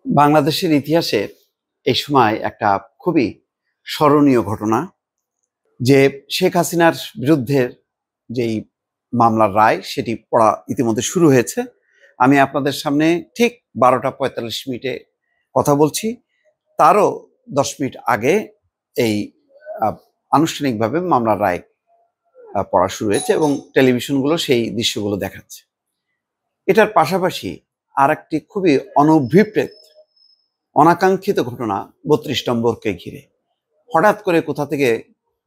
বাংলাদেশের ইতিহাসে এই সময় একটা খুবই স্মরণীয় ঘটনা যে শেখ হাসিনার বিরুদ্ধে যেই মামলার রায় সেটি পড়া ইতিমধ্যে শুরু হয়েছে। আমি আপনাদের সামনে ঠিক 12টা 45 মিনিটে কথা বলছি, তারও 10 মিনিট আগে এই আনুষ্ঠানিকভাবে মামলার রায় পড়া শুরু হয়েছে এবং টেলিভিশনগুলো সেই দৃশ্যগুলো দেখাচ্ছে। এটার পাশাপাশি আর একটি খুবই অনভিপ্রেত অনাকাঙ্ক্ষিত ঘটনা 32 নম্বরকে ঘিরে। হঠাৎ করে কোথা থেকে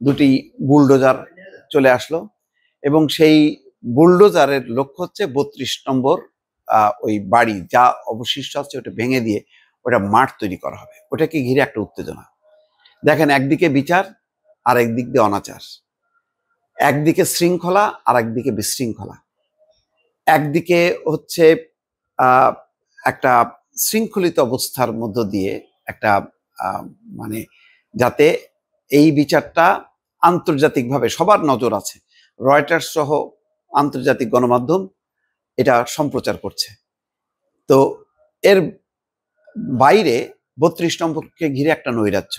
দুটি বুলডোজার চলে আসলো এবং সেই বুলডোজারের লক্ষ্য হচ্ছে 32 নম্বর ওই বাড়ি যা অবশিষ্ট আছে ওটা ভেঙে দিয়ে ওটা মাঠ তৈরি করা হবে। ওটাকে ঘিরে একটা উত্তেজনা। দেখেন, একদিকে বিচার আর একদিক দিয়ে অনাচার, একদিকে শৃঙ্খলা আর একদিকে বিশৃঙ্খলা। একদিকে হচ্ছে একটা শৃঙ্খলিত অবস্থার মধ্য দিয়ে একটা মানে যাতে এই বিচারটা আন্তর্জাতিকভাবে সবার নজর আছে, রয়টার্স সহ আন্তর্জাতিক গণমাধ্যম এটা সম্প্রচার করছে। তো এর বাইরে 32 নম্বরকে ঘিরে একটা নৈরাজ্য,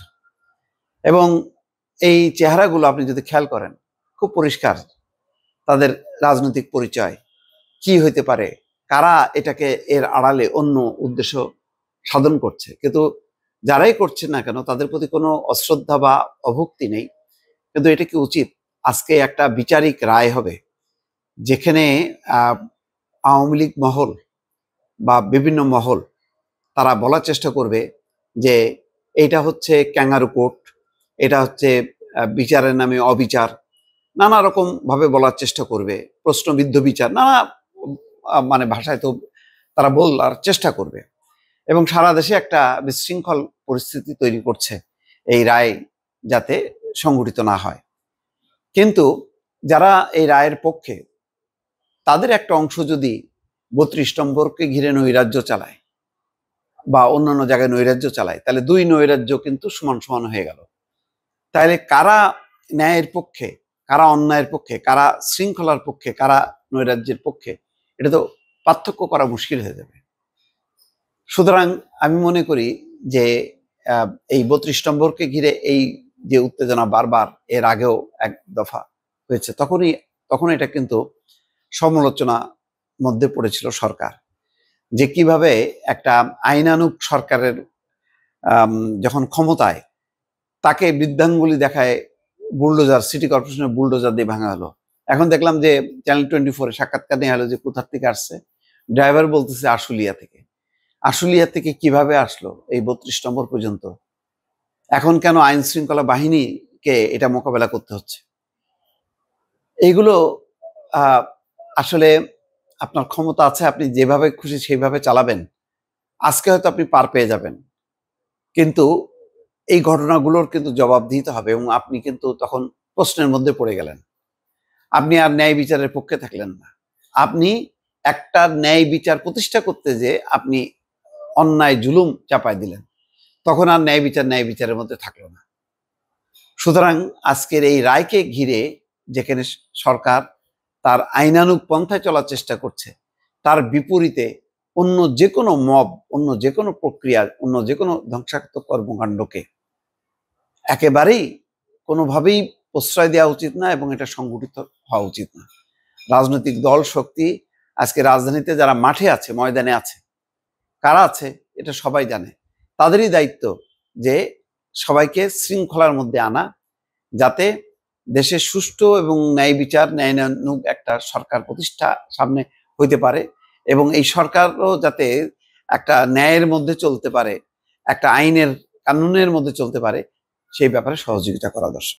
এবং এই চেহারাগুলো আপনি যদি খেয়াল করেন খুব পরিষ্কার তাদের রাজনৈতিক পরিচয় কি হইতে পারে, কারা এটাকে এর আড়ালে অন্য উদ্দেশ্য সাধন করছে। কিন্তু যারাই করছে না কেন তাদের প্রতি কোনো অশ্রদ্ধা বা অভক্তি নেই। কিন্তু এটা কি উচিত? আজকে একটা বিচারিক রায় হবে যেখানে আওয়ামী লীগ মহল বা বিভিন্ন মহল তারা বলার চেষ্টা করবে যে এইটা হচ্ছে ক্যাঙ্গারু কোর্ট, এটা হচ্ছে বিচারের নামে অবিচার, নানা রকম ভাবে বলার চেষ্টা করবে, প্রশ্নবিদ্ধ বিচার, নানা মানে ভাষায় তো তারা বলার চেষ্টা করবে এবং সারা দেশে একটা বিশৃঙ্খল পরিস্থিতি তৈরি করছে এই রায় যাতে সংঘটিত না হয়। কিন্তু যারা এই রায়ের পক্ষে তাদের একটা অংশ যদি 32 নম্বরকে ঘিরে নৈরাজ্য চালায় বা অন্যান্য জায়গায় নৈরাজ্য চালায়, তাহলে দুই নৈরাজ্য কিন্তু সমান সমান হয়ে গেল। তাহলে কারা ন্যায়ের পক্ষে, কারা অন্যায়ের পক্ষে, কারা শৃঙ্খলার পক্ষে, কারা নৈরাজ্যের পক্ষে, এটা তো পার্থক্য করা মুশকিল হয়ে যাবে। সুতরাং আমি মনে করি যে এই 32 নম্বরকে ঘিরে এই যে উত্তেজনা বারবার এর আগেও এক দফা হয়েছে, তখন এটা কিন্তু সমালোচনা মধ্যে পড়েছিল সরকার, যে কিভাবে একটা আইনানুগ সরকারের যখন ক্ষমতায় তাকে বৃদ্ধাঙ্গুলি দেখায় বুলডোজার, সিটি কর্পোরেশনের বুলডোজার দিয়ে ভাঙা হলো। এখন দেখলাম যে চ্যানেল 24-এ সাক্ষাৎকার নেওয়া হলো যে কোথার থেকে আসছে, ড্রাইভার বলতেছে আশুলিয়া থেকে। আশুলিয়া থেকে কিভাবে আসলো এই 32 নম্বর পর্যন্ত? এখন কেন আইন শৃঙ্খলা বাহিনীকে এটা মোকাবেলা করতে হচ্ছে? এইগুলো আসলে আপনার ক্ষমতা আছে, আপনি যেভাবে খুশি সেইভাবে চালাবেন, আজকে হয়তো আপনি পার পেয়ে যাবেন, কিন্তু এই ঘটনাগুলোর কিন্তু জবাব দিতে হবে এবং আপনি কিন্তু তখন প্রশ্নের মধ্যে পড়ে গেলেন। আপনি আর ন্যায় বিচারের পক্ষে থাকলেন না, আপনি একটা ন্যায় বিচার প্রতিষ্ঠা করতে যে আপনি অন্যায় জুলুম চাপায় দিলেন, তখন আর ন্যায় বিচারের মধ্যে থাকলো না। সুতরাং আজকের এই রায়কে ঘিরে যেখানে সরকার তার আইনানুগ পন্থায় চলার চেষ্টা করছে, তার বিপরীতে অন্য যে কোনো মব, অন্য যে কোনো প্রক্রিয়া, অন্য যে কোনো ধ্বংসাত্মক কর্মকাণ্ডকে একেবারেই কোনোভাবেই প্রশ্রয় দেওয়া উচিত না এবং এটা সংগঠিত হওয়া উচিত না। রাজনৈতিক দল শক্তি আজকে রাজধানীতে যারা মাঠে আছে, ময়দানে আছে, কারা আছে এটা সবাই জানে। তাদেরই দায়িত্ব যে সবাইকে শৃঙ্খলার মধ্যে আনা, যাতে দেশে সুষ্ঠু এবং ন্যায় বিচার, ন্যায়ানুগ একটা সরকার প্রতিষ্ঠা সামনে হইতে পারে এবং এই সরকারও যাতে একটা ন্যায়ের মধ্যে চলতে পারে, একটা আইনের কানুনের মধ্যে চলতে পারে, সেই ব্যাপারে সহযোগিতা করা দরকার।